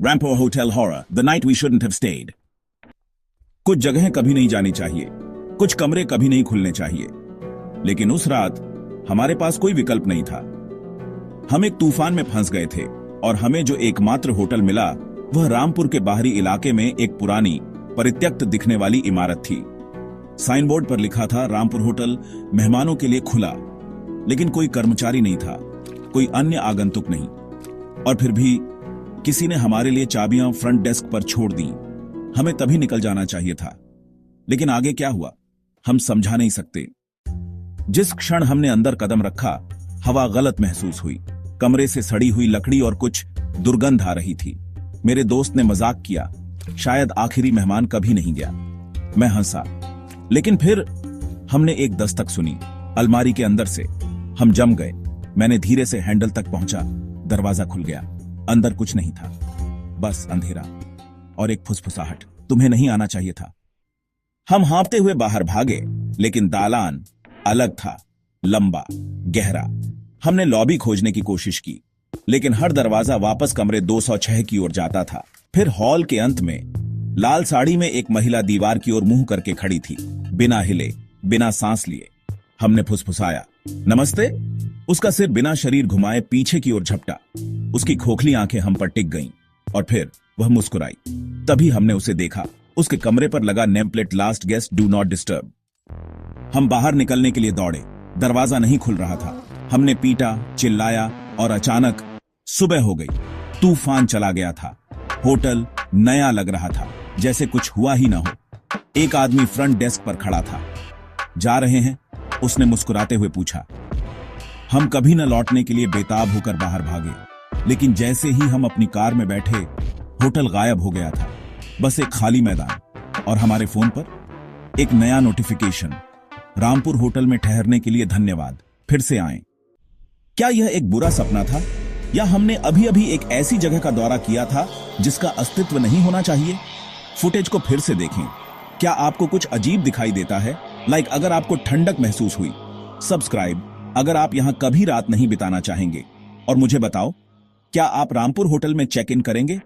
Rampur Hotel Horror, the night we shouldn't have stayed. कुछ जगहें कभी नहीं जानी चाहिए, कुछ कमरे कभी नहीं खुलने चाहिए, लेकिन उस रात हमारे पास कोई विकल्प नहीं था। हम एक तूफान में फंस गए थे और हमें जो एकमात्र होटल मिला वह रामपुर के बाहरी इलाके में एक पुरानी परित्यक्त दिखने वाली इमारत थी। साइन बोर्ड पर लिखा था रामपुर होटल मेहमानों के लिए खुला, लेकिन कोई कर्मचारी नहीं था, कोई अन्य आगंतुक नहीं। और फिर भी किसी ने हमारे लिए चाबियां फ्रंट डेस्क पर छोड़ दी। हमें तभी निकल जाना चाहिए था, लेकिन आगे क्या हुआ हम समझा नहीं सकते। जिस क्षण हमने अंदर कदम रखा, हवा गलत महसूस हुई। कमरे से सड़ी हुई लकड़ी और कुछ दुर्गंध आ रही थी। मेरे दोस्त ने मजाक किया, शायद आखिरी मेहमान कभी नहीं गया। मैं हंसा, लेकिन फिर हमने एक दस्तक सुनी। अलमारी के अंदर से हम जम गए। मैंने धीरे से हैंडल तक पहुंचा। दरवाजा खुल गया। अंदर कुछ नहीं था, बस अंधेरा और एक फुसफुसाहट, तुम्हें नहीं आना चाहिए था। हम हाँफते हुए बाहर भागे, लेकिन दालान अलग था, लंबा, गहरा। हमने लॉबी खोजने की कोशिश की, लेकिन हर दरवाजा वापस कमरे 206 की ओर जाता था। फिर हॉल के अंत में लाल साड़ी में एक महिला दीवार की ओर मुंह करके खड़ी थी, बिना हिले, बिना सांस लिए। हमने फुसफुसाया, नमस्ते। उसका सिर बिना शरीर घुमाए पीछे की ओर झपटा। उसकी खोखली आंखें हम पर टिक गईं और फिर वह मुस्कुराई। तभी हमने उसे देखा। उसके कमरे पर लगा name plate last guest do not disturb. हम बाहर निकलने के लिए दौड़े। दरवाजा नहीं खुल रहा था। हमने पीटा, चिल्लाया और अचानक सुबह हो गई। तूफान चला गया था। होटल नया लग रहा था, जैसे कुछ हुआ ही ना हो। एक आदमी फ्रंट डेस्क पर खड़ा था। जा रहे हैं? उसने मुस्कुराते हुए पूछा। हम कभी न लौटने के लिए बेताब होकर बाहर भागे, लेकिन जैसे ही हम अपनी कार में बैठे, होटल गायब हो गया था। बस एक खाली मैदान और हमारे फोन पर एक नया नोटिफिकेशन, रामपुर होटल में ठहरने के लिए धन्यवाद, फिर से आएं। क्या यह एक बुरा सपना था, या हमने अभी अभी एक ऐसी जगह का दौरा किया था जिसका अस्तित्व नहीं होना चाहिए? फुटेज को फिर से देखें। क्या आपको कुछ अजीब दिखाई देता है? लाइक अगर आपको ठंडक महसूस हुई। सब्सक्राइब अगर आप यहां कभी रात नहीं बिताना चाहेंगे। और मुझे बताओ, क्या आप रामपुर होटल में चेक इन करेंगे?